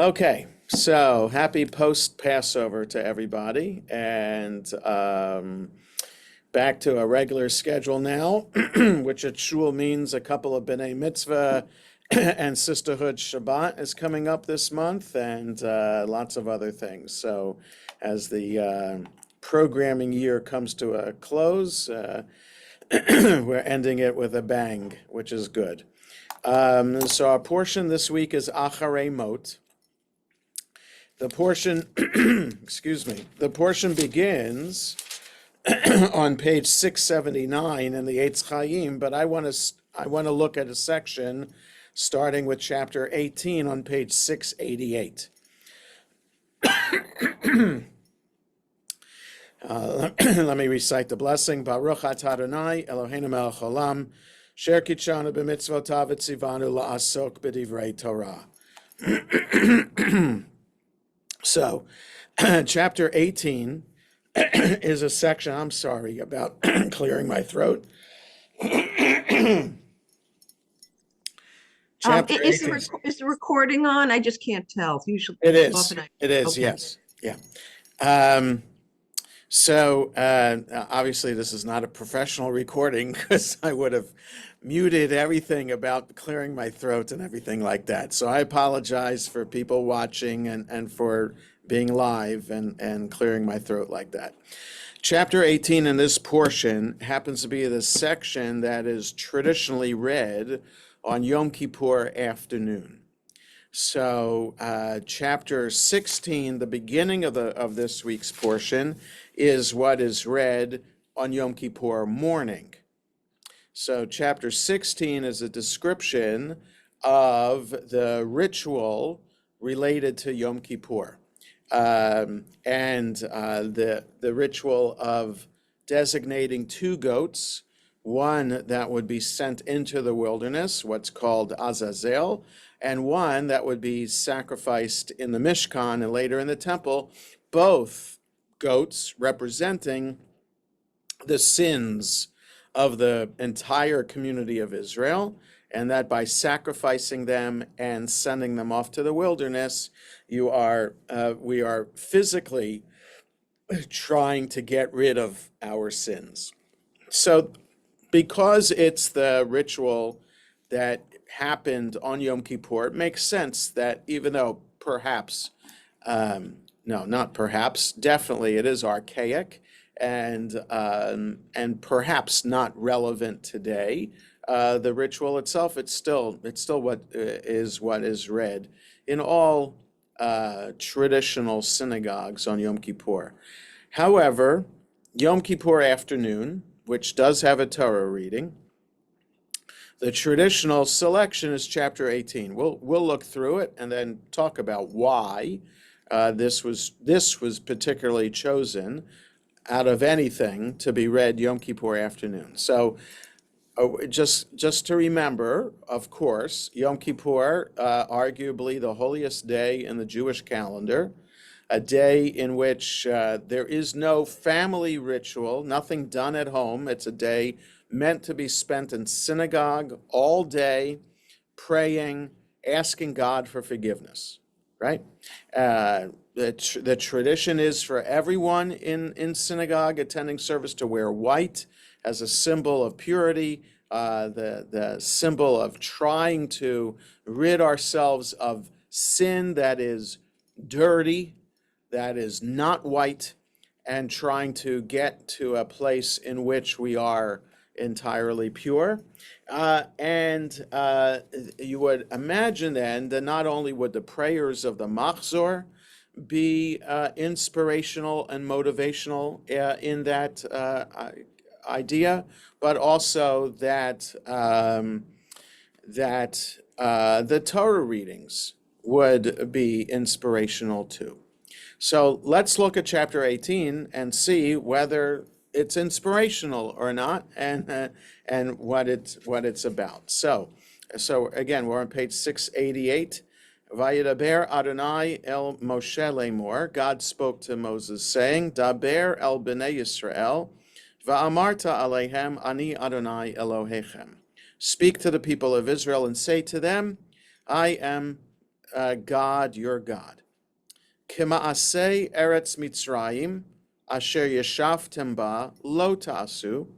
Okay, so happy post-Passover to everybody, and back to a regular schedule now, which at Shul means a couple of B'nai Mitzvah and Sisterhood Shabbat is coming up this month, and lots of other things. So as the programming year comes to a close, we're ending it with a bang, which is good. So our portion this week is Acharei Mot. The portion, excuse me, the portion begins on page 679 in the Eitz Chaim, but I want to look at a section starting with chapter 18 on page 688. Let me recite the blessing. Baruch atah Adonai Eloheinu melech haolam, sher kitshanu b'mitzvotav v'tzivanu la'asok b'divrei Torah. So, chapter 18 is a section, I'm sorry about clearing my throat. Chapter Is 18. the recording on? I just can't tell. Usually, It is. often It is, okay. yes. Yeah. Obviously, this is not a professional recording because I would have muted everything about clearing my throat and everything like that. So I apologize for people watching and for being live and clearing my throat like that. Chapter 18 in this portion happens to be the section that is traditionally read on Yom Kippur afternoon. So chapter 16, the beginning of this week's portion, is what is read on Yom Kippur morning. So chapter 16 is a description of the ritual related to Yom Kippur, and the ritual of designating two goats, one that would be sent into the wilderness, what's called Azazel, and one that would be sacrificed in the Mishkan and later in the temple, both goats representing the sins of the entire community of Israel, and that by sacrificing them and sending them off to the wilderness, we are physically trying to get rid of our sins. So because it's the ritual that happened on Yom Kippur, it makes sense that even though perhaps, no, not perhaps, definitely it is archaic and perhaps not relevant today, the ritual itself, it's still what is read in all traditional synagogues on Yom Kippur. However, Yom Kippur afternoon, which does have a Torah reading, the traditional selection is chapter 18. We'll look through it and then talk about why this was particularly chosen out of anything to be read Yom Kippur afternoon. So just to remember, of course, Yom Kippur, arguably the holiest day in the Jewish calendar, a day in which there is no family ritual, nothing done at home. It's a day meant to be spent in synagogue all day, praying, asking God for forgiveness, right? The tradition is for everyone in synagogue attending service to wear white as a symbol of purity, the symbol of trying to rid ourselves of sin that is dirty, that is not white, and trying to get to a place in which we are entirely pure. You would imagine then that not only would the prayers of the Machzor be inspirational and motivational in that idea, but also that the Torah readings would be inspirational too. So let's look at chapter 18 and see whether it's inspirational or not, and what it's about. So again, we're on page 688. Vayidaber Adonai el Moshe lemor. God spoke to Moses, saying, Daber el bnei Yisrael, va'amarta aleihem ani Adonai Elohechem. Speak to the people of Israel and say to them, I am God your God. Kima'asei eretz Mitzrayim, asher yeshaftem ba, lo ta'asu,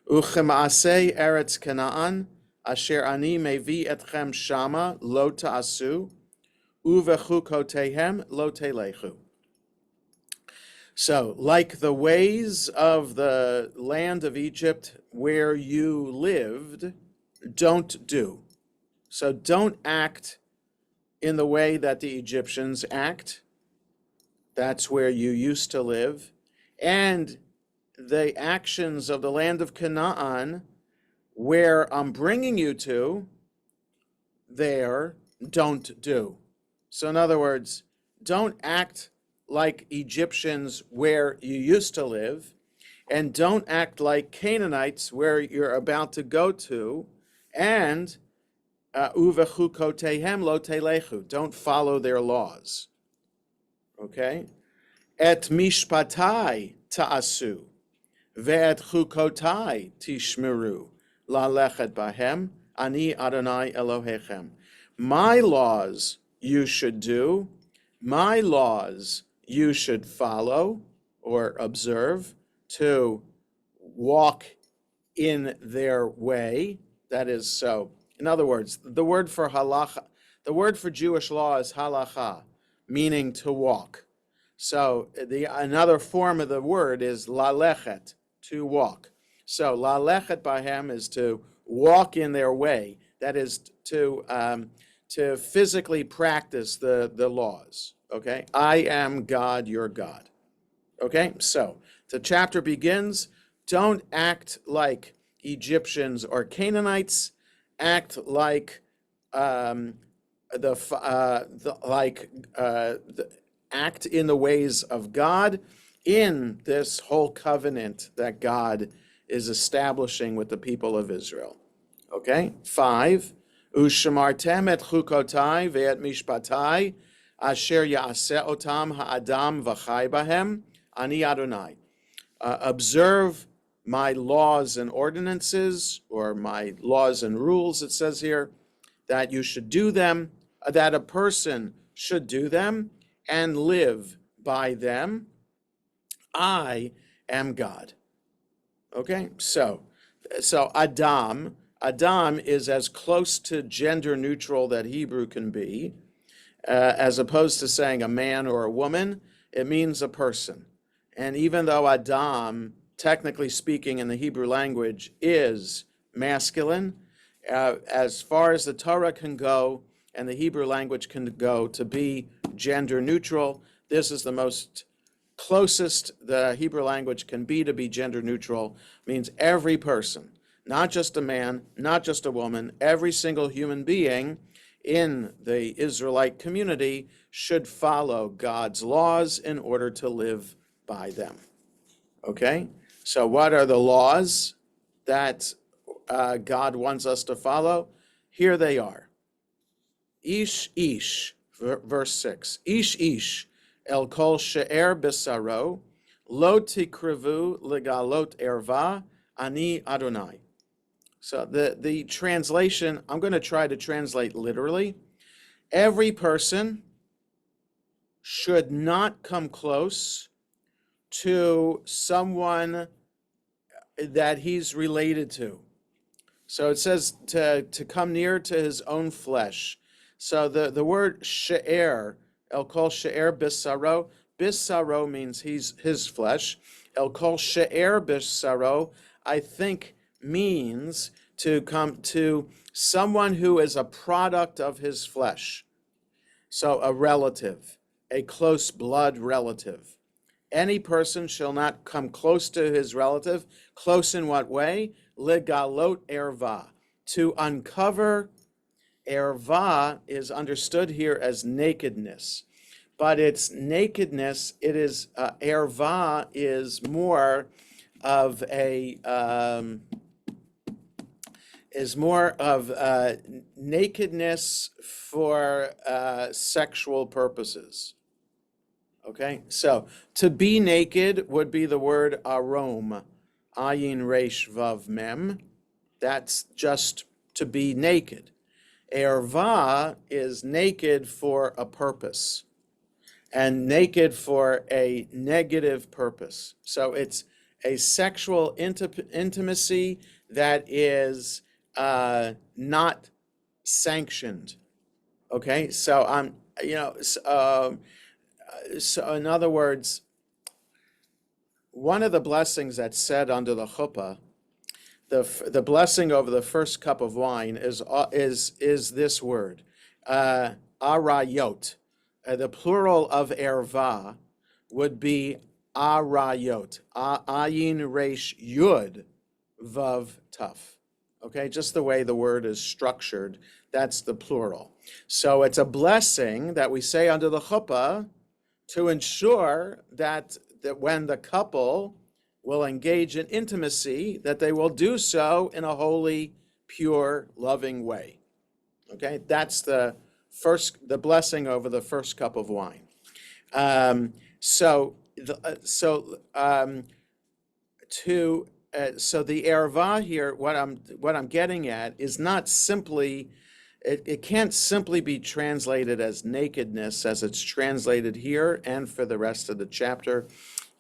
uchima'asei eretz Canaan, asher ani mevi etchem shama, lo ta'asu, uvechukotehem lo telechu. So, like the ways of the land of Egypt where you lived, don't do. So don't act in the way that the Egyptians act. That's where you used to live. And the actions of the land of Canaan, where I'm bringing you to, there, don't do. So in other words, don't act like Egyptians where you used to live, and don't act like Canaanites where you're about to go to, and uvechukotehem lo telechu, don't follow their laws. Okay? Et mishpatai ta'asu, ve'et chukotai tishmeru, lalechet bahem, ani Adonai Elohechem. My laws you should do, my laws you should follow or observe, to walk in their way. That is so. In other words, the word for halacha, the word for Jewish law is halacha, meaning to walk. So another form of the word is lalechet, to walk. So lalechet bahem is to walk in their way. That is to physically practice the laws. Okay, I am God, your God. Okay, so the chapter begins. Don't act like Egyptians or Canaanites. Act like act in the ways of God in this whole covenant that God is establishing with the people of Israel. Okay, 5. Ushamartem et chukotai ve'et mishpatai asher ya'aseh otam ha'adam v'chai bahem ani Adonai. Observe my laws and ordinances, or my laws and rules, it says here, that you should do them, that a person should do them and live by them. I am God. Okay, so Adam is as close to gender neutral that Hebrew can be, as opposed to saying a man or a woman. It means a person. And even though Adam, technically speaking in the Hebrew language, is masculine, as far as the Torah can go and the Hebrew language can go to be gender neutral, this is the most closest the Hebrew language can be to be gender neutral. Means every person, not just a man, not just a woman, every single human being in the Israelite community should follow God's laws in order to live by them. Okay? So what are the laws that God wants us to follow? Here they are. Ish, verse 6. Ish, el kol she'er besaro, lo tikrivu legalot erva, ani Adonai. So the translation, I'm going to try to translate literally. Every person should not come close to someone that he's related to. So it says to come near to his own flesh. So the word she'er, el kol she'er bisaro means his flesh. El kol she'er bisaro, I think, means to come to someone who is a product of his flesh. So a relative, a close blood relative. Any person shall not come close to his relative. Close in what way? Legalot erva. To uncover. Erva is understood here as nakedness. But it's nakedness, it is, erva is more of nakedness for sexual purposes. Okay, so to be naked would be the word arom, ayin resh vav mem. That's just to be naked. Erva is naked for a purpose and naked for a negative purpose. So it's a sexual intimacy that is not sanctioned. Okay, so so in other words, one of the blessings that's said under the chuppah, the blessing over the first cup of wine is this word, arayot. The plural of erva would be arayot, ayin resh yud vav taf. Okay, just the way the word is structured, that's the plural. So it's a blessing that we say under the chuppah to ensure that when the couple will engage in intimacy, that they will do so in a holy, pure, loving way. Okay, that's the blessing over the first cup of wine. So the erva here, what I'm getting at is not simply. It can't simply be translated as nakedness as it's translated here and for the rest of the chapter.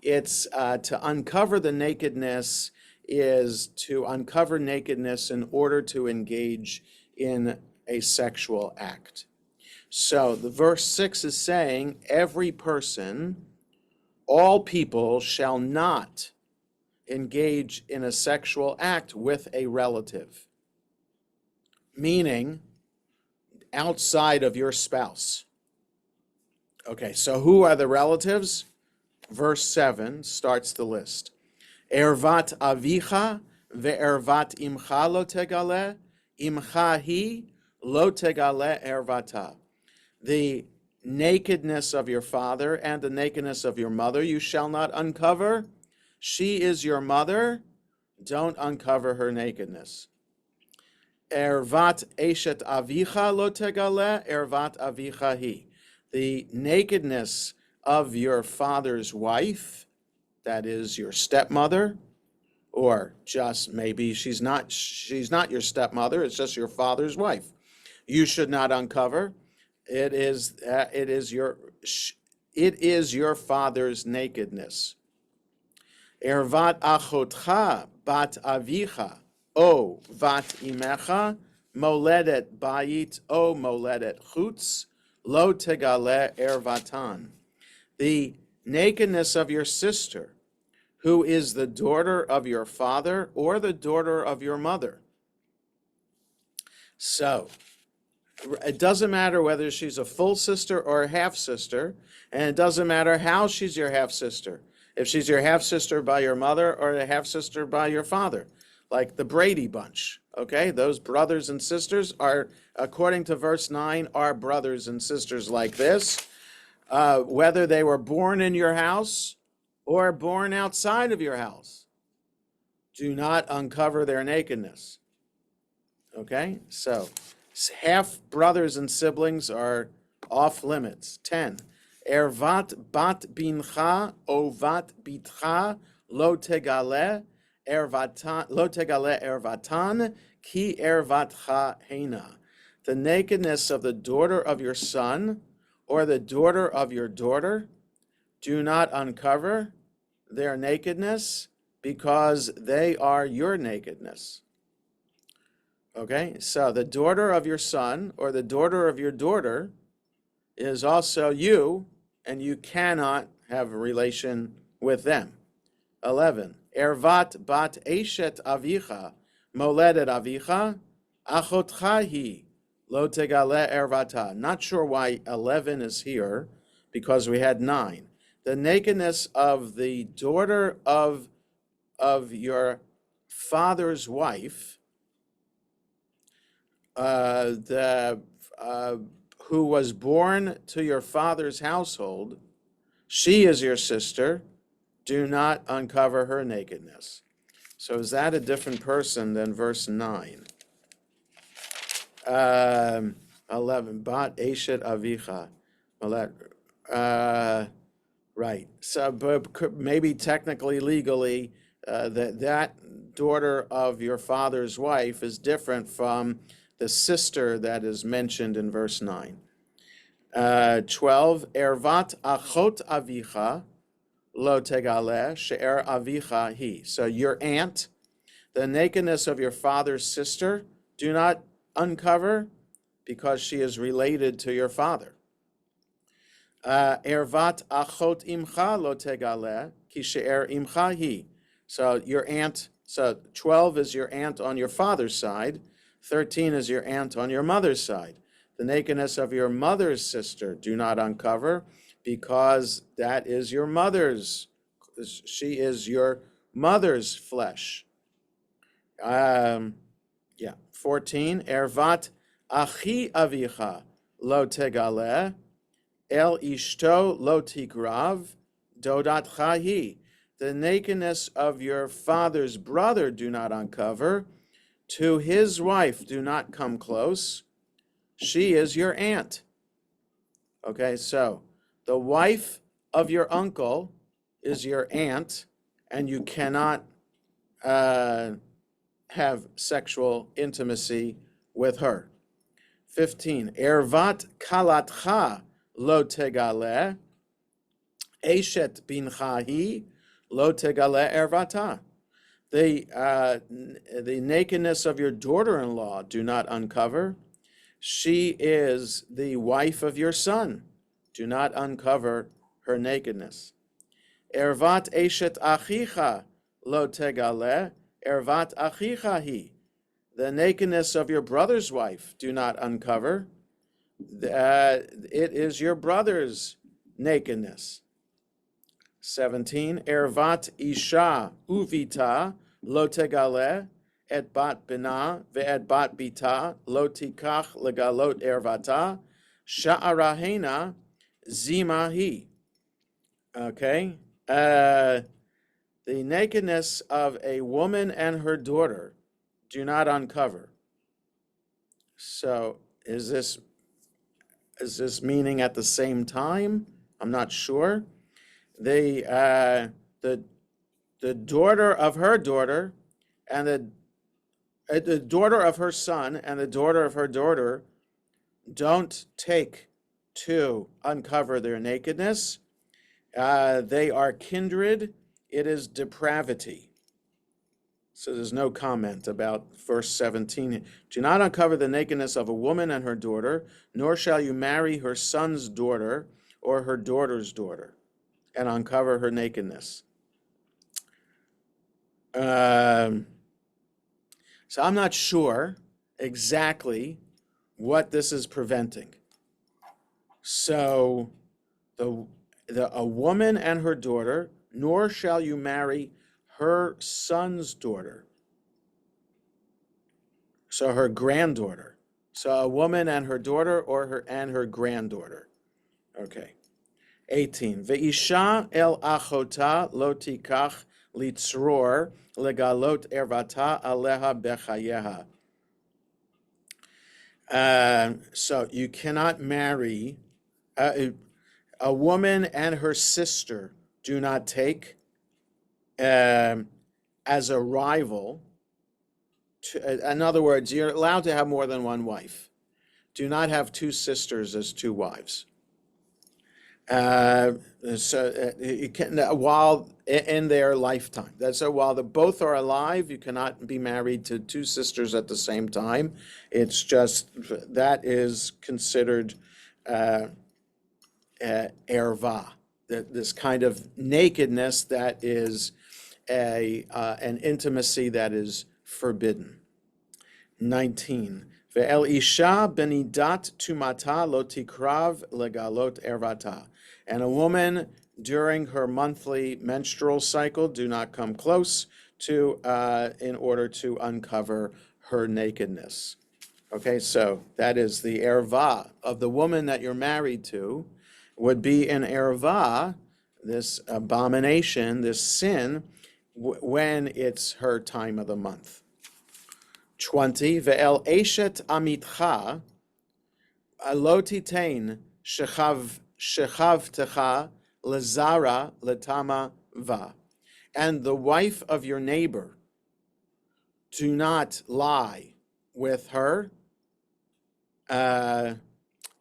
It's to uncover the nakedness is to uncover nakedness in order to engage in a sexual act. So the verse 6 is saying, every person, all people shall not engage in a sexual act with a relative, meaning outside of your spouse. Okay, so who are the relatives? Verse 7 starts the list. Ervat avicha ve'ervat imcha lo tegale, imcha hi lo tegale ervata. The nakedness of your father and the nakedness of your mother you shall not uncover. She is your mother, don't uncover her nakedness. Ervat eshet avicha lo tegale, ervat avicha hi. The nakedness of your father's wife, that is your stepmother, or just maybe she's not your stepmother, it's just your father's wife. You should not uncover. It is your father's nakedness. Ervat achotcha bat avicha o vat imecha moledet bayit o moledet chutz lo tegale ervatan. The nakedness of your sister, who is the daughter of your father or the daughter of your mother. So it doesn't matter whether she's a full sister or a half sister, and it doesn't matter how she's your half sister. If she's your half sister by your mother or a half sister by your father, like the Brady Bunch, okay? Those brothers and sisters are, according to verse 9, are brothers and sisters like this. Whether they were born in your house or born outside of your house, do not uncover their nakedness. Okay, so half brothers and siblings are off limits. 10. Ervat bat bincha ovat bitcha lo tegale ervatan ki ervatcha hena. The nakedness of the daughter of your son or the daughter of your daughter, do not uncover their nakedness because they are your nakedness. Okay, so the daughter of your son or the daughter of your daughter is also you, and you cannot have a relation with them. 11. Ervat bat eshet avicha moledet avicha achotcha hi lo tegale ervata. Not sure why 11 is here, because we had 9. The nakedness of the daughter of your father's wife, who was born to your father's household, she is your sister. Do not uncover her nakedness. So is that a different person than verse 9? 11. Bat eshet avicha. Right. So, but maybe technically, legally, that daughter of your father's wife is different from the sister that is mentioned in verse 9. 12, Ervat achot avicha lo tegale she'er avicha hi. So your aunt, the nakedness of your father's sister, do not uncover because she is related to your father. Ervat achot imcha lo tegale ki she'er imcha hi. So your aunt, so 12 is your aunt on your father's side, 13 is your aunt on your mother's side. The nakedness of your mother's sister do not uncover because that is your mother's, she is your mother's flesh. 14, Ervat achi avicha lo tegale el ishto lo tigrav dodat chahi. The nakedness of your father's brother do not uncover. To his wife do not come close. She is your aunt. Okay, so the wife of your uncle is your aunt, and you cannot have sexual intimacy with her. 15, Ervat kalatcha lo tegale, eshet binchahi lo tegale ervata. The nakedness of your daughter-in-law do not uncover. She is the wife of your son. Do not uncover her nakedness. Ervat eshet achicha lo tegale, ervat achicha hi. The nakedness of your brother's wife do not uncover. It is your brother's nakedness. 17, Ervat isha uvita lo tegale et bat bina ve'et bat bita lo tikach legalot ervata sha'arahena zimahi. Okay? The nakedness of a woman and her daughter do not uncover. So is this meaning at the same time? I'm not sure. The daughter of her daughter and the daughter of her son and the daughter of her daughter don't take to uncover their nakedness. They are kindred. It is depravity. So there's no comment about verse 17. Do not uncover the nakedness of a woman and her daughter, nor shall you marry her son's daughter or her daughter's daughter and uncover her nakedness. So I'm not sure exactly what this is preventing. So a woman and her daughter, nor shall you marry her son's daughter. So her granddaughter. So a woman and her daughter or her granddaughter. Okay. 18. Ve'isha el achota lo tikach litzror legalot ervata aleha bechayeha. So you cannot marry a woman and her sister do not take as a rival. In other words, you're allowed to have more than one wife. Do not have two sisters as two wives. You can, while in their lifetime. So while both are alive, you cannot be married to two sisters at the same time. It's just that is considered erva, this kind of nakedness that is an intimacy that is forbidden. 19. Ve'el isha benidat tumata lo tikrav legalot ervata. And a woman during her monthly menstrual cycle do not come close to in order to uncover her nakedness. Okay, so that is the erva of the woman that you're married to would be an erva, this abomination, this sin, when it's her time of the month. 20, ve'el eshet amitcha lo titein shechavtecha lezara letama va. And the wife of your neighbor, do not lie with her Lo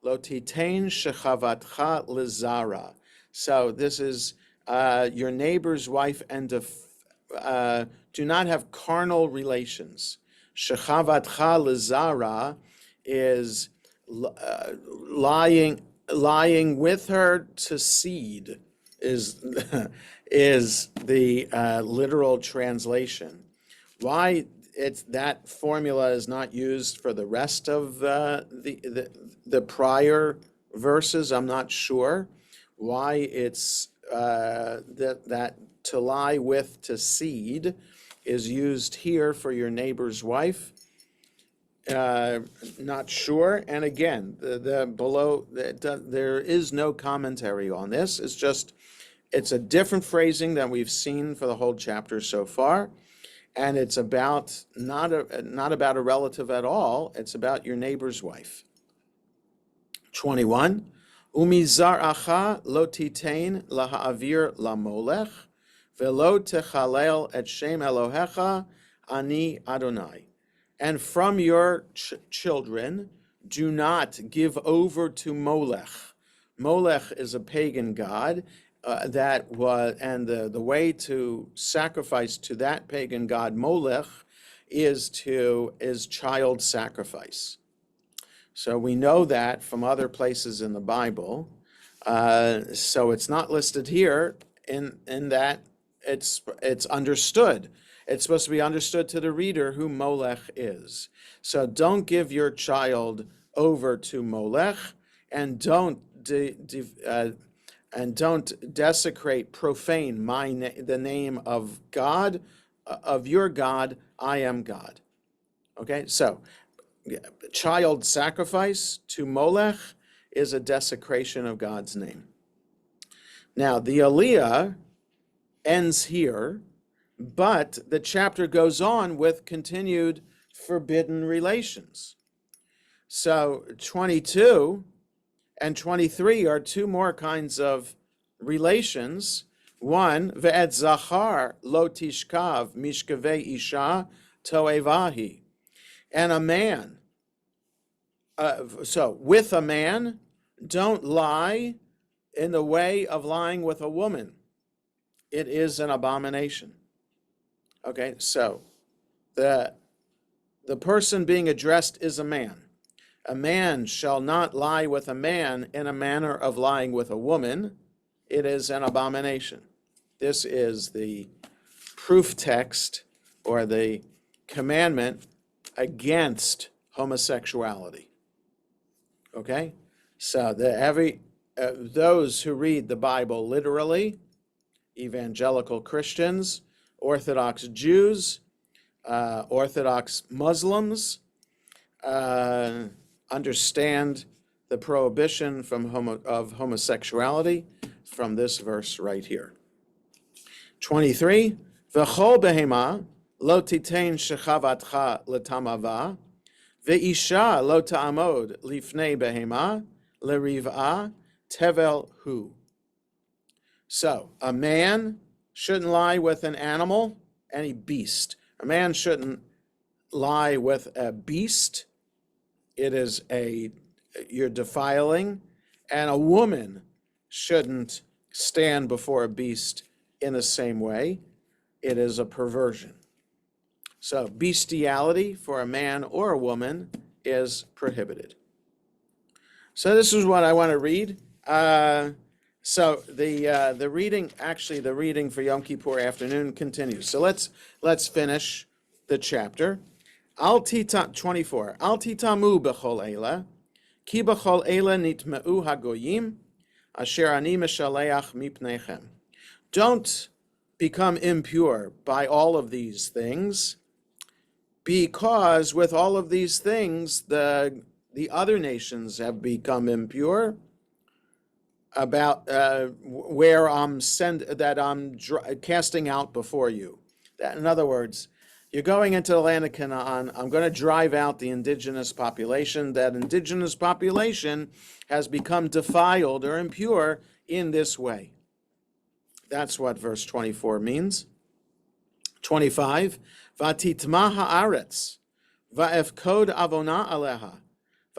titein shechavatcha lizara. So this is your neighbor's wife, and do not have carnal relations. Shechavatcha lizara is lying with her to seed is is the literal translation. Why it's that formula is not used for the rest of the prior verses, I'm not sure. Why it's that to lie with to seed is used here for your neighbor's wife. Not sure. And again, there is no commentary on this. It's a different phrasing than we've seen for the whole chapter so far. And it's about not about a relative at all. It's about your neighbor's wife. 21. Umizaracha lo titein laha'avir lamolech velo techalel et shem Elohecha ani Adonai. And from your children, do not give over to Molech. Molech is a pagan god. The way to sacrifice to that pagan god Molech is child sacrifice. So we know that from other places in the Bible. So it's not listed here in that it's understood. It's supposed to be understood to the reader who Molech is. So don't give your child over to Molech, and don't desecrate, profane the name of God, of your God. I am God. Okay, so child sacrifice to Molech is a desecration of God's name. Now, the Aliyah ends here, but the chapter goes on with continued forbidden relations. So 22 and 23 are two more kinds of relations. One, ve'et zachar lo tishkav mishkavei isha toevahi. And a man, so with a man, don't lie in the way of lying with a woman. It is an abomination. Okay, so the person being addressed is a man. A man shall not lie with a man in a manner of lying with a woman. It is an abomination. This is the proof text or the commandment against homosexuality. Okay, so those who read the Bible literally, evangelical Christians, Orthodox Jews, Orthodox Muslims, understand the prohibition of homosexuality from this verse right here. 23, V'chol behema lo titein shechavatcha letamava, ve'isha lo ta'amod lifnei behema leriv'a tevel hu. So, a man shouldn't lie with an animal, any beast. A man shouldn't lie with a beast. You're defiling. And a woman shouldn't stand before a beast in the same way. It is a perversion. So bestiality for a man or a woman is prohibited. So this is what I want to read. So the reading for Yom Kippur afternoon continues. So let's finish the chapter. 24. Al titamu b'chol eila, ki b'chol eila nitma'u hagoyim, asher ani meshaleach mipneichem. Don't become impure by all of these things, because with all of these things the other nations have become impure. About where I'm casting out before you. In other words, you're going into the land of Canaan. I'm going to drive out the indigenous population. That indigenous population has become defiled or impure in this way. That's what verse 24 means. 25, Vatitma haaretz, va'efkod avona aleha,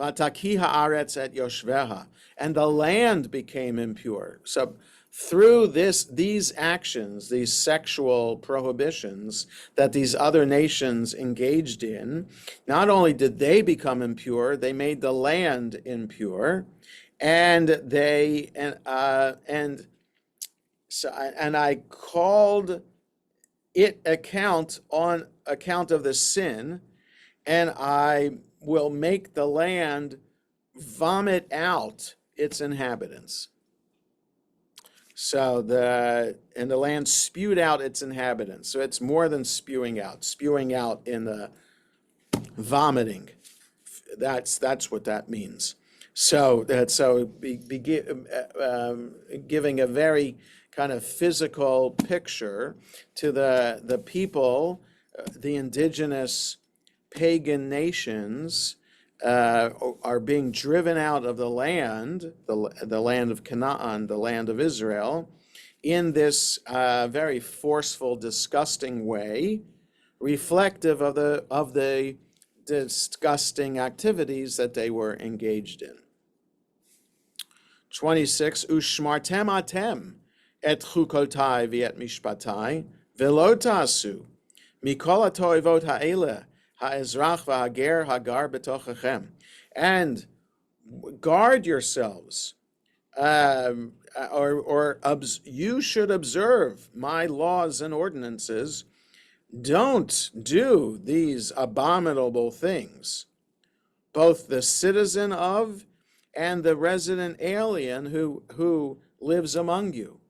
V'ataki haaretz et yoshveha, and the land became impure. So through these actions, these sexual prohibitions that these other nations engaged in, not only did they become impure, they made the land impure, and I called it account on account of the sin, and I will make the land vomit out its inhabitants. So the land spewed out its inhabitants. So it's more than spewing out in the vomiting. That's what that means. So giving a very kind of physical picture to the people, the indigenous pagan nations are being driven out of the land, the land of Canaan, the land of Israel, in this very forceful, disgusting way, reflective of the disgusting activities that they were engaged in. 26, Ushmartem atem et chukotai v'et mishpatai v'lo ta'asu mikol ha'toivot ha'eleh ha'ezrach v'hager hagar b'tochachem. And guard yourselves, you should observe my laws and ordinances. Don't do these abominable things, both the citizen of and the resident alien who lives among you.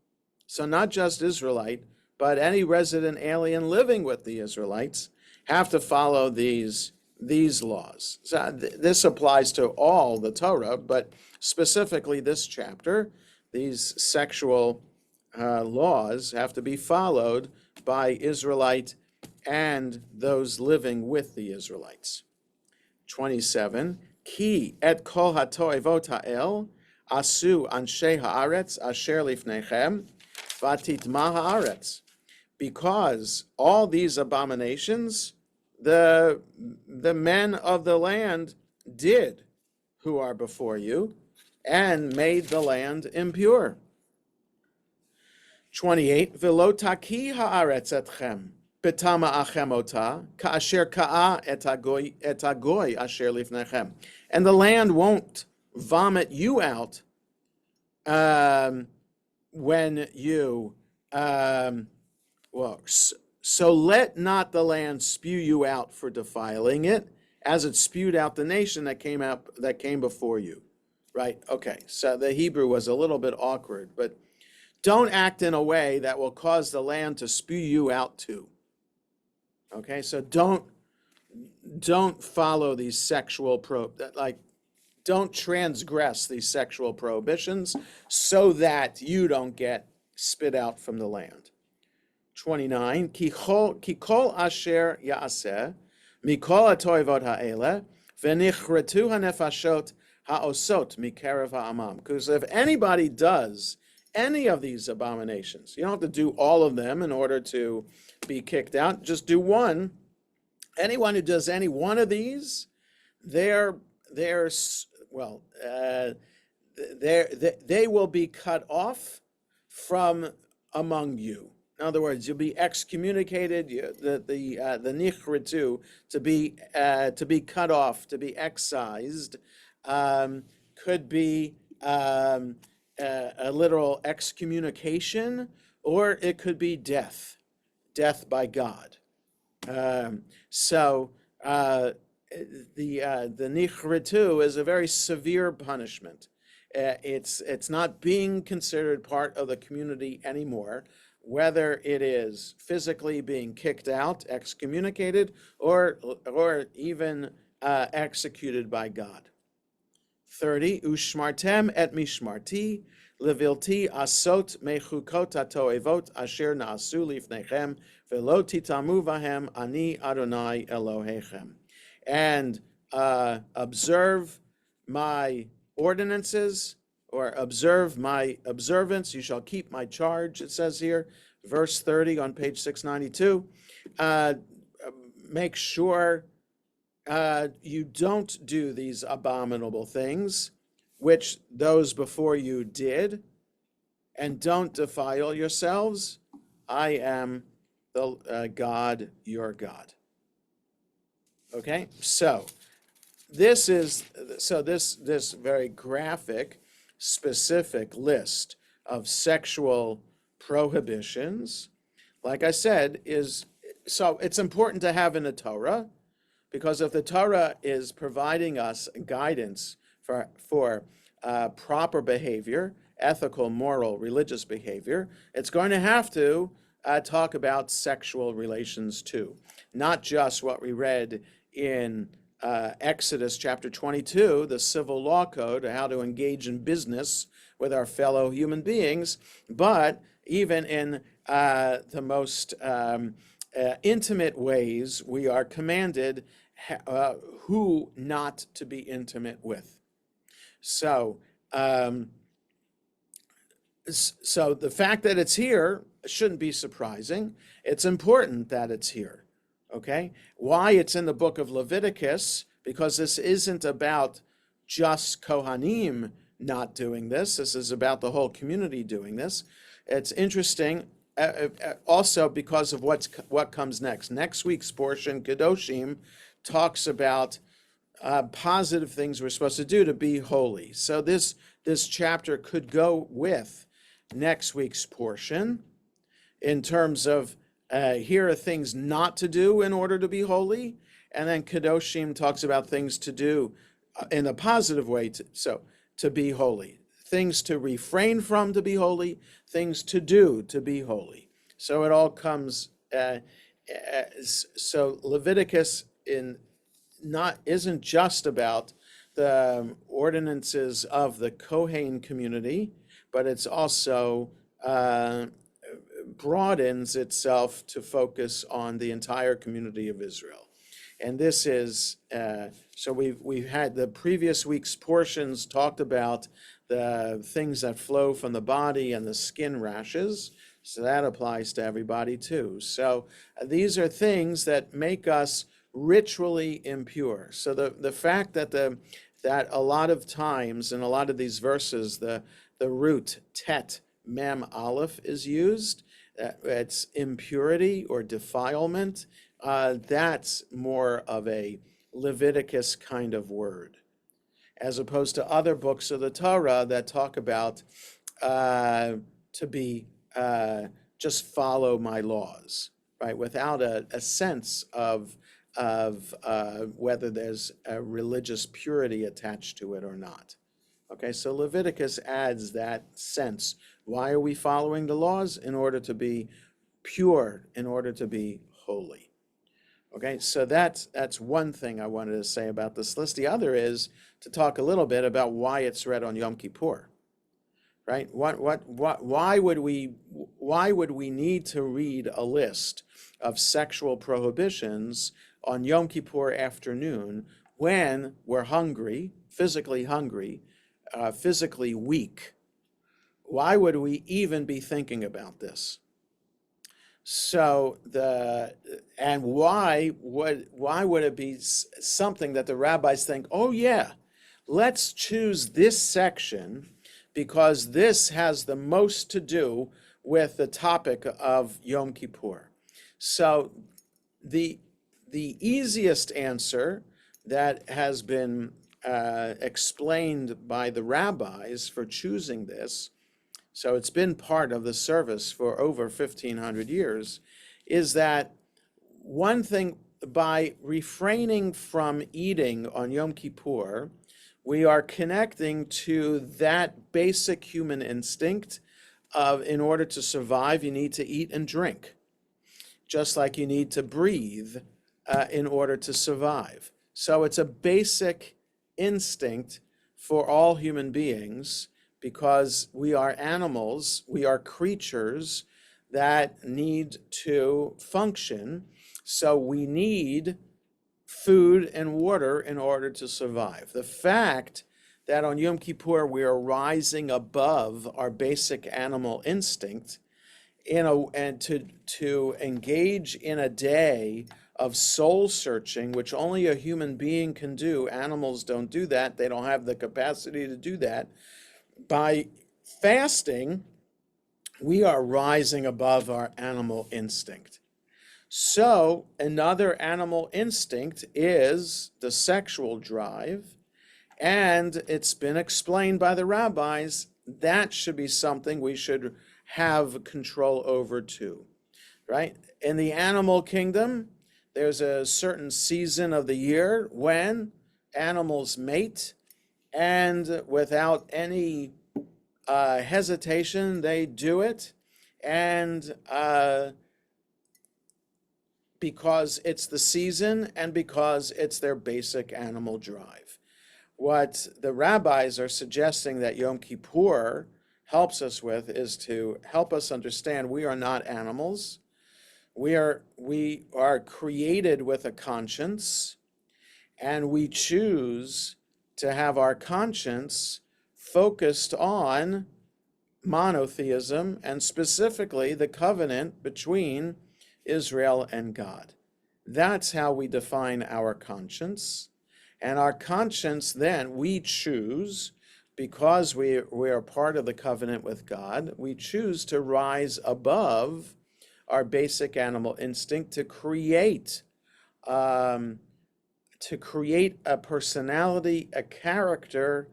So not just Israelite, but any resident alien living with the Israelites have to follow these laws. So this applies to all the Torah, but specifically this chapter, these sexual laws have to be followed by Israelite and those living with the Israelites. 27, Ki et kol hatoivot ha'el asu anshe haaretz asher lifnechem vatitma haaretz. Because all these abominations the men of the land did who are before you, and made the land impure. 28, V'lo taki haaretz etchem betama achem ota ka'asher ka'a et hagoy asher lifnechem. And the land won't vomit you out when you so let not the land spew you out for defiling it, as it spewed out the nation that came before you. Right? Okay. So the Hebrew was a little bit awkward, but don't act in a way that will cause the land to spew you out too. Okay? So don't follow these sexual don't transgress these sexual prohibitions so that you don't get spit out from the land. 29, Ki kol asher ya'aseh mikol ha'toivot ha'eleh v'nichretu ha'nefashot ha'osot mikerev ha'amam. Because if anybody does any of these abominations, you don't have to do all of them in order to be kicked out. Just do one. Anyone who does any one of these, they will be cut off from among you. In other words, you'll be excommunicated. The nichretu, to be cut off, to be excised, could be a literal excommunication, or it could be death by God. So the nichretu is a very severe punishment. It's not being considered part of the community anymore, whether it is physically being kicked out, excommunicated, or even executed by God. 30, Ushmartem et mishmarti, levilti asot mechukot hatoevot asher naasu lifnechem, velo titamu vahem ani Adonai Elohechem. And observe my ordinances, or observe my observance, you shall keep my charge, it says here, verse 30 on page 692. Make sure you don't do these abominable things, which those before you did, and don't defile yourselves. I am the God, your God. Okay, so this very graphic, specific list of sexual prohibitions, like I said, so it's important to have in the Torah, because if the Torah is providing us guidance for proper behavior, ethical, moral, religious behavior, it's going to have to talk about sexual relations too, not just what we read in Exodus chapter 22, the civil law code, how to engage in business with our fellow human beings, but even in the most intimate ways, we are commanded who not to be intimate with. So, so the fact that it's here shouldn't be surprising. It's important that it's here. Okay? Why it's in the book of Leviticus? Because this isn't about just Kohanim not doing this. This is about the whole community doing this. It's interesting also because of what comes next. Next week's portion, Kedoshim, talks about positive things we're supposed to do to be holy. So this chapter could go with next week's portion in terms of here are things not to do in order to be holy, and then Kedoshim talks about things to do in a positive way to be holy, things to refrain from to be holy, things to do to be holy. So it all comes. So Leviticus isn't just about the ordinances of the Kohen community, but it's also broadens itself to focus on the entire community of Israel. And this is, so we've had the previous week's portions talked about the things that flow from the body and the skin rashes. So that applies to everybody too. So these are things that make us ritually impure. So the fact that that a lot of times in a lot of these verses, the root tet mem aleph is used, it's impurity or defilement. That's more of a Leviticus kind of word, as opposed to other books of the Torah that talk about to be just follow my laws, right? Without a sense of whether there's a religious purity attached to it or not. Okay, so Leviticus adds that sense. Why are we following the laws? In order to be pure, in order to be holy. Okay, so that's one thing I wanted to say about this list. The other is to talk a little bit about why it's read on Yom Kippur. Right? Why would we need to read a list of sexual prohibitions on Yom Kippur afternoon when we're hungry, physically weak? Why would we even be thinking about this? So why would it be something that the rabbis think, oh yeah, let's choose this section because this has the most to do with the topic of Yom Kippur? So the easiest answer that has been explained by the rabbis for choosing this, so it's been part of the service for over 1,500 years, is that one thing, by refraining from eating on Yom Kippur, we are connecting to that basic human instinct of, in order to survive, you need to eat and drink, just like you need to breathe in order to survive. So it's a basic instinct for all human beings, because we are animals, we are creatures that need to function. So we need food and water in order to survive. The fact that on Yom Kippur we are rising above our basic animal instinct and to engage in a day of soul searching, which only a human being can do. Animals don't do that. They don't have the capacity to do that. By fasting, we are rising above our animal instinct. So, another animal instinct is the sexual drive, and it's been explained by the rabbis that should be something we should have control over too, right? In the animal kingdom, there's a certain season of the year when animals mate, and without any hesitation, they do it. And because it's the season and because it's their basic animal drive. What the rabbis are suggesting that Yom Kippur helps us with is to help us understand we are not animals. We are created with a conscience, and we choose to have our conscience focused on monotheism, and specifically the covenant between Israel and God. That's how we define our conscience. And our conscience, then, we choose, because we are part of the covenant with God, we choose to rise above our basic animal instinct to create a personality, a character,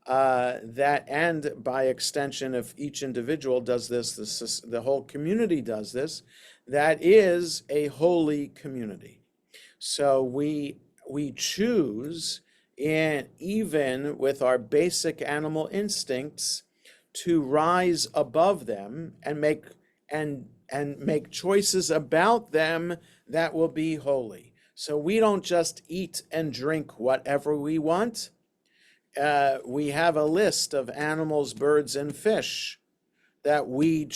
that, and by extension, if each individual does this, the whole community does this, that is a holy community. So we choose, even with our basic animal instincts, to rise above them and make choices about them that will be holy. So we don't just eat and drink whatever we want. We have a list of animals, birds, and fish that we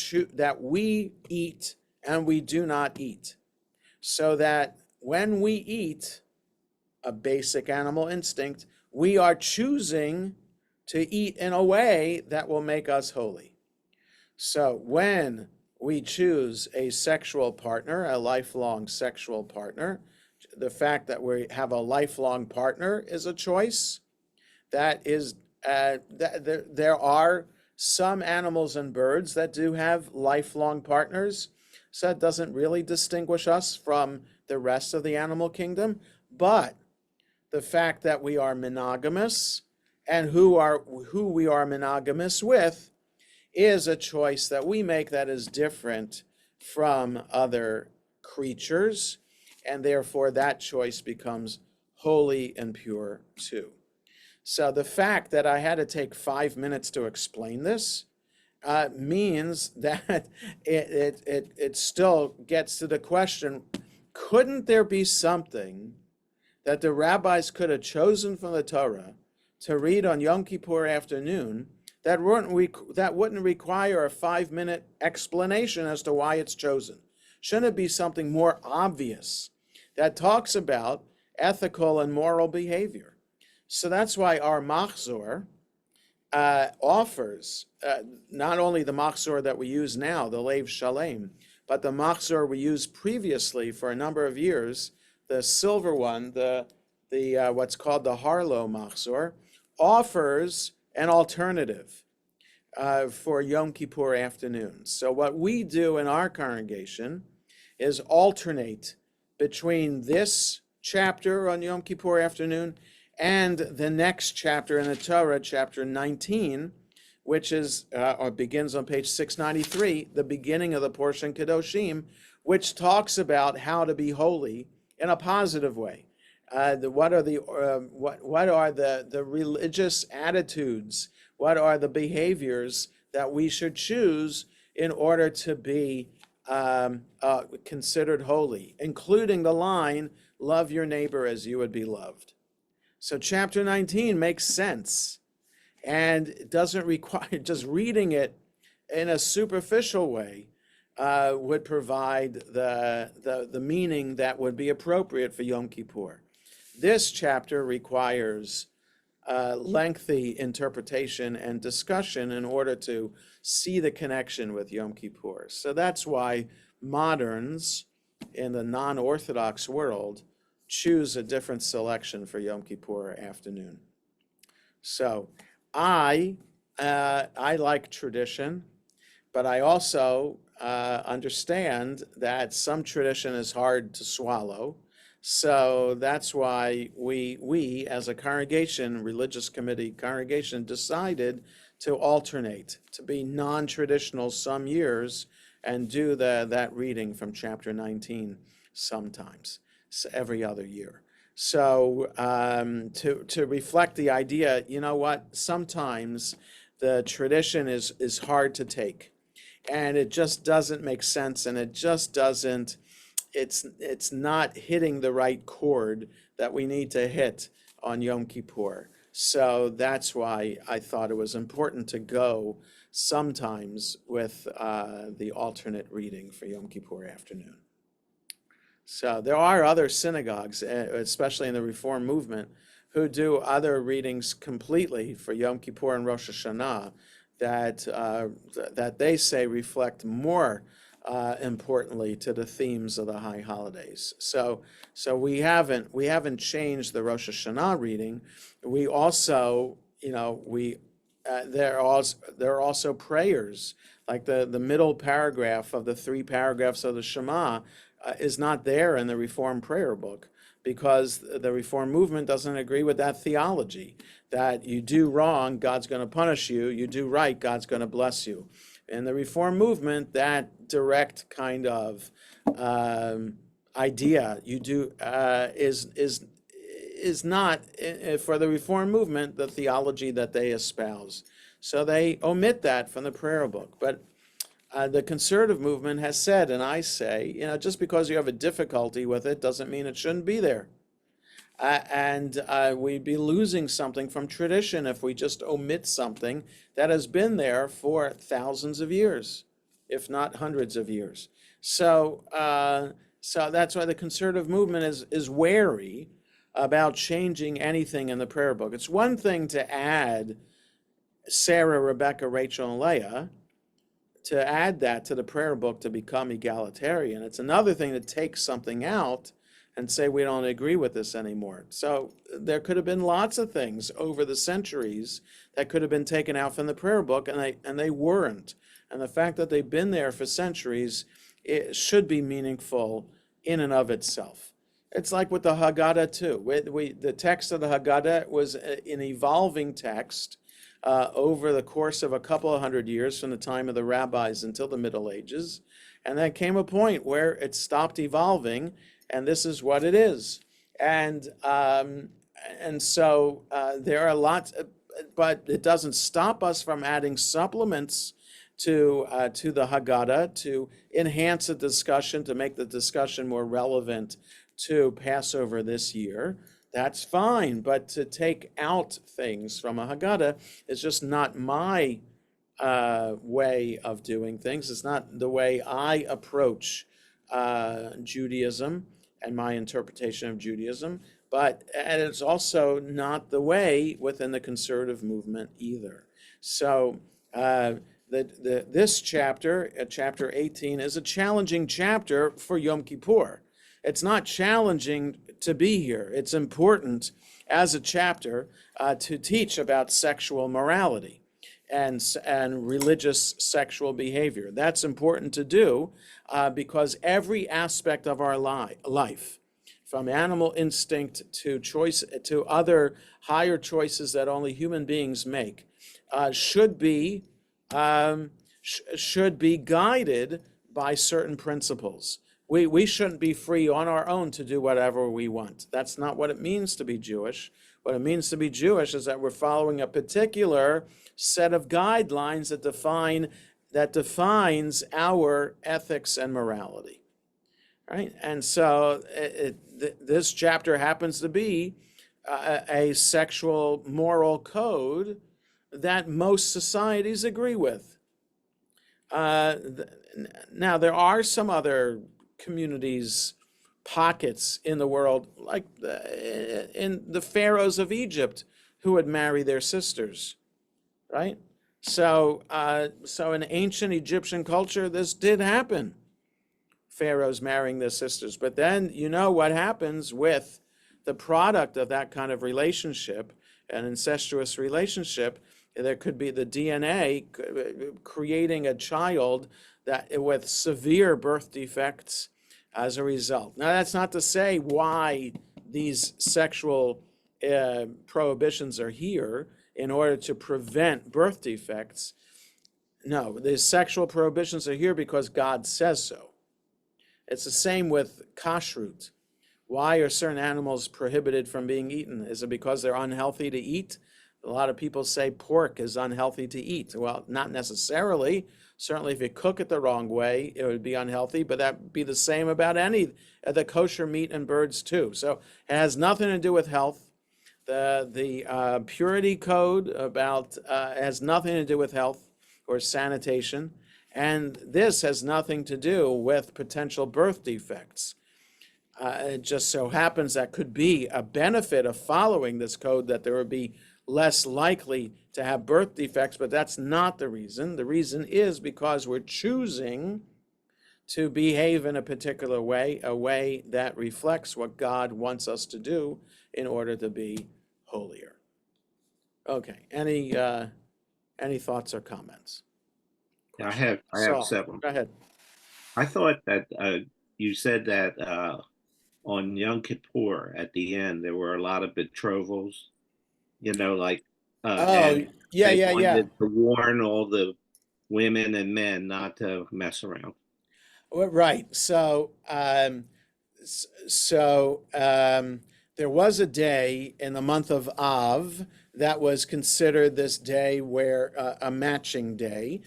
eat and we do not eat. So that when we eat, a basic animal instinct, we are choosing to eat in a way that will make us holy. So when we choose a sexual partner, a lifelong sexual partner, the fact that we have a lifelong partner is a choice. That is, there are some animals and birds that do have lifelong partners, so it doesn't really distinguish us from the rest of the animal kingdom. But the fact that we are monogamous and who we are monogamous with is a choice that we make that is different from other creatures, and therefore that choice becomes holy and pure too. So the fact that I had to take 5 minutes to explain this means that it still gets to the question, couldn't there be something that the rabbis could have chosen from the Torah to read on Yom Kippur afternoon that wouldn't require a 5-minute explanation as to why it's chosen? Shouldn't it be something more obvious that talks about ethical and moral behavior? So that's why our machzor offers not only the machzor that we use now, the Lev Shalem, but the machzor we used previously for a number of years, the silver one, the what's called the Harlow machzor, offers an alternative for Yom Kippur afternoons. So what we do in our congregation is alternate between this chapter on Yom Kippur afternoon and the next chapter in the Torah, chapter 19, which is or begins on page 693, the beginning of the portion Kedoshim, which talks about how to be holy in a positive way. What are the religious attitudes? What are the behaviors that we should choose in order to be considered holy, including the line, love your neighbor as you would be loved. So chapter 19 makes sense, and it doesn't require, just reading it in a superficial way would provide the meaning that would be appropriate for Yom Kippur. This chapter requires lengthy interpretation and discussion in order to see the connection with Yom Kippur. So that's why moderns in the non-Orthodox world choose a different selection for Yom Kippur afternoon. So I like tradition, but I also understand that some tradition is hard to swallow. So that's why we as a congregation, religious committee congregation, decided to alternate, to be non-traditional some years and do that reading from chapter 19 sometimes, so every other year. So to reflect the idea, you know what? Sometimes the tradition is hard to take, and it just doesn't make sense, and it just doesn't. It's not hitting the right chord that we need to hit on Yom Kippur. So that's why I thought it was important to go sometimes with the alternate reading for Yom Kippur afternoon. So there are other synagogues, especially in the Reform movement, who do other readings completely for Yom Kippur and Rosh Hashanah that they say reflect more importantly to the themes of the high holidays. So we haven't changed the Rosh Hashanah reading. We also, there are also prayers, like the middle paragraph of the three paragraphs of the Shema is not there in the Reform prayer book, because the Reform movement doesn't agree with that theology, that you do wrong, God's going to punish you, you do right, God's going to bless you. In the Reform movement, that direct kind of idea is not, for the Reform movement, the theology that they espouse. So they omit that from the prayer book. But the conservative movement has said, and I say, just because you have a difficulty with it doesn't mean it shouldn't be there. And we'd be losing something from tradition if we just omit something that has been there for thousands of years, if not hundreds of years. So that's why the conservative movement is wary about changing anything in the prayer book. It's one thing to add Sarah, Rebecca, Rachel, and Leah, to add that to the prayer book to become egalitarian. It's another thing to take something out and say we don't agree with this anymore. So there could have been lots of things over the centuries that could have been taken out from the prayer book, and they weren't. And the fact that they've been there for centuries, it should be meaningful in and of itself. It's like with the Haggadah too. The text of the Haggadah was an evolving text over the course of a couple of hundred years, from the time of the rabbis until the Middle Ages. And then came a point where it stopped evolving, and this is what it is. And so there are lots, but it doesn't stop us from adding supplements to the Haggadah to enhance the discussion, to make the discussion more relevant to Passover this year. That's fine, but to take out things from a Haggadah is just not my way of doing things. It's not the way I approach Judaism and my interpretation of Judaism, and it's also not the way within the conservative movement either. So this chapter, chapter 18, is a challenging chapter for Yom Kippur. It's not challenging to be here. It's important as a chapter to teach about sexual morality and religious sexual behavior. That's important to do because every aspect of our life, from animal instinct to choice to other higher choices that only human beings make, should be guided by certain principles. We shouldn't be free on our own to do whatever we want. That's not what it means to be Jewish. What it means to be Jewish is that we're following a particular set of guidelines that defines our ethics and morality, right? And so this chapter happens to be a sexual moral code that most societies agree with. Now, there are some other communities, pockets in the world, like in the pharaohs of Egypt, who would marry their sisters, right? So in ancient Egyptian culture, this did happen. pharaohs marrying their sisters. But then you know what happens with the product of that kind of relationship, an incestuous relationship. There could be the DNA creating a child that with severe birth defects as a result. Now, that's not to say why these sexual prohibitions are here in order to prevent birth defects. No, the sexual prohibitions are here because God says so. It's the same with kashrut. Why are certain animals prohibited from being eaten? Is it because they're unhealthy to eat? A lot of people say pork is unhealthy to eat. Well, not necessarily. Certainly, if you cook it the wrong way, it would be unhealthy, but that would be the same about any of the kosher meat and birds too. So it has nothing to do with health. The purity code about has nothing to do with health or sanitation, and this has nothing to do with potential birth defects. It just so happens that could be a benefit of following this code, that there would be less likely to have birth defects, but that's not the reason. The reason is because we're choosing to behave in a particular way, a way that reflects what God wants us to do in order to be holier. Okay, any thoughts or comments? I have Saul, several. go ahead. I thought that you said that on Yom Kippur at the end there were a lot of betrothals, like Oh, and yeah, they yeah, yeah. wanted to warn all the women and men not to mess around. Well, right. There was a day in the month of Av that was considered this day where a matching day,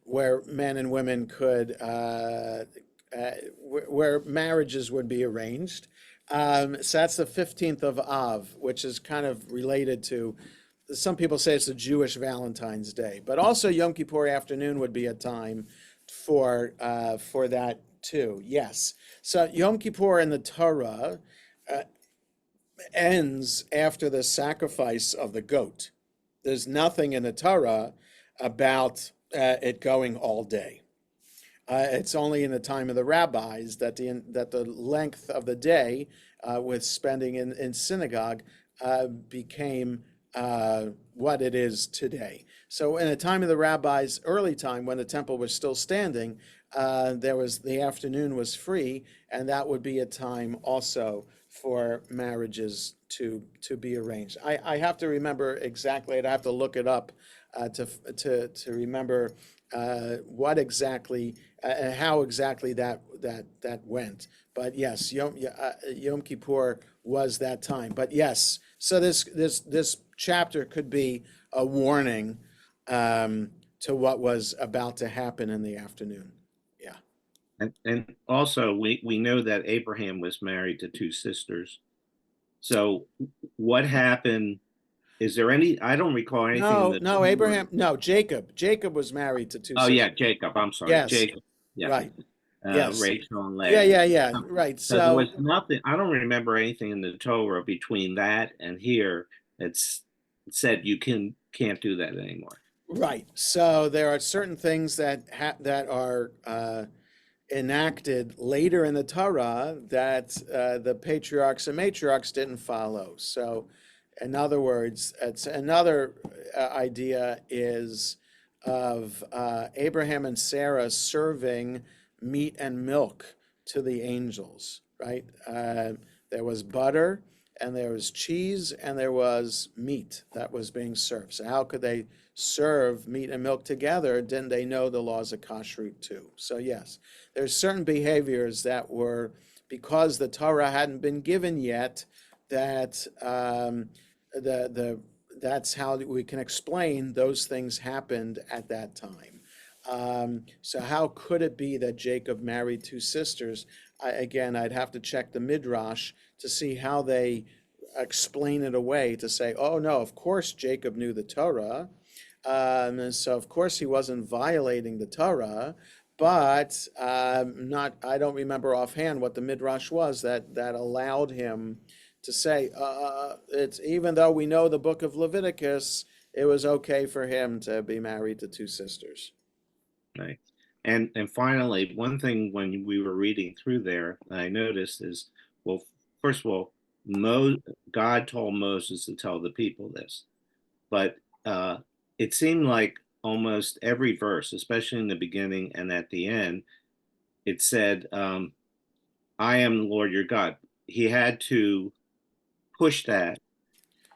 where men and women could, where marriages would be arranged. So that's the 15th of Av, which is kind of related to, some people say it's a Jewish Valentine's Day, but also Yom Kippur afternoon would be a time for that too. Yes. So Yom Kippur in the Torah ends after the sacrifice of the goat. There's nothing in the Torah about it going all day. It's only in the time of the rabbis that the length of the day with spending in synagogue became what it is today. So in the time of the rabbis, early time when the temple was still standing, the afternoon was free, and that would be a time also for marriages to be arranged. I have to remember exactly. I'd have to look it up to remember what exactly how exactly that went. But yes, Yom Kippur was that time. But yes, so this chapter could be a warning to what was about to happen in the afternoon. Yeah. And also we know that Abraham was married to two sisters. So what happened? Is there any? I don't recall anything in the No, Abraham. No, Jacob. Jacob was married to two Oh sisters. yeah, Jacob. I'm sorry, Yes. Jacob. Yeah, Right. Yes. Rachel and Yeah. Leah. Yeah. Right. So there was So nothing. I don't remember anything in the Torah between that and here. It's said you can't do that anymore. right. So there are certain things that are enacted later in the Torah that the patriarchs and matriarchs didn't follow. So, in other words, it's another idea is of Abraham and Sarah serving meat and milk to the angels, right? There was butter and there was cheese and there was meat that was being served. So how could they serve meat and milk together? Didn't they know the laws of kashrut too? So yes, there's certain behaviors that were, because the Torah hadn't been given yet, that that's how we can explain those things happened at that time. So how could it be that Jacob married two sisters? Again, I'd have to check the Midrash to see how they explain it away to say, oh no, of course Jacob knew the Torah. And so of course he wasn't violating the Torah, but I don't remember offhand what the Midrash was that allowed him to say, it's, even though we know the book of Leviticus, it was okay for him to be married to two sisters. Right. And finally, one thing when we were reading through there, I noticed is, well, first of all, God told Moses to tell the people this, but it seemed like almost every verse, especially in the beginning and at the end, it said, "I am the Lord your God." He had to push that.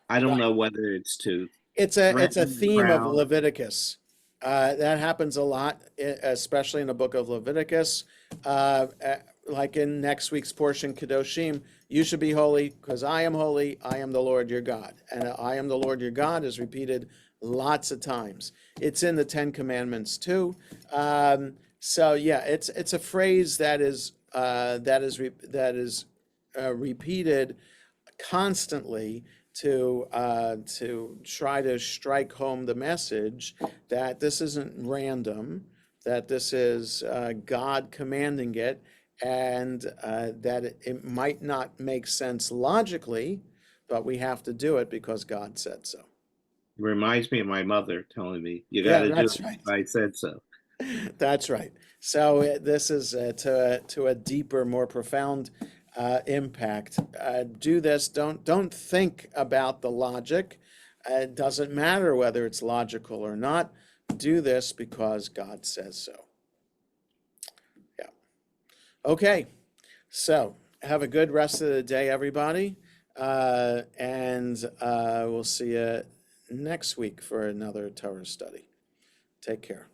I don't Right. know whether it's to It's a threaten the theme of crowd. Leviticus. That happens a lot, especially in the book of Leviticus. Like in next week's portion, Kedoshim, you should be holy because I am holy. I am the Lord your God. And I am the Lord your God is repeated lots of times. It's in the Ten Commandments too. So yeah, it's a phrase that is repeated constantly to try to strike home the message that this isn't random, that this is God commanding it, and that it might not make sense logically, but we have to do it because God said so. It reminds me of my mother telling me, "You got Yeah, to do that's it. right. I said so." That's right. So this is to a deeper, more profound impact. Do this. Don't think about the logic. It doesn't matter whether it's logical or not. Do this because God says so. Yeah. Okay. So have a good rest of the day, everybody, and we'll see you next week for another Torah study. Take care.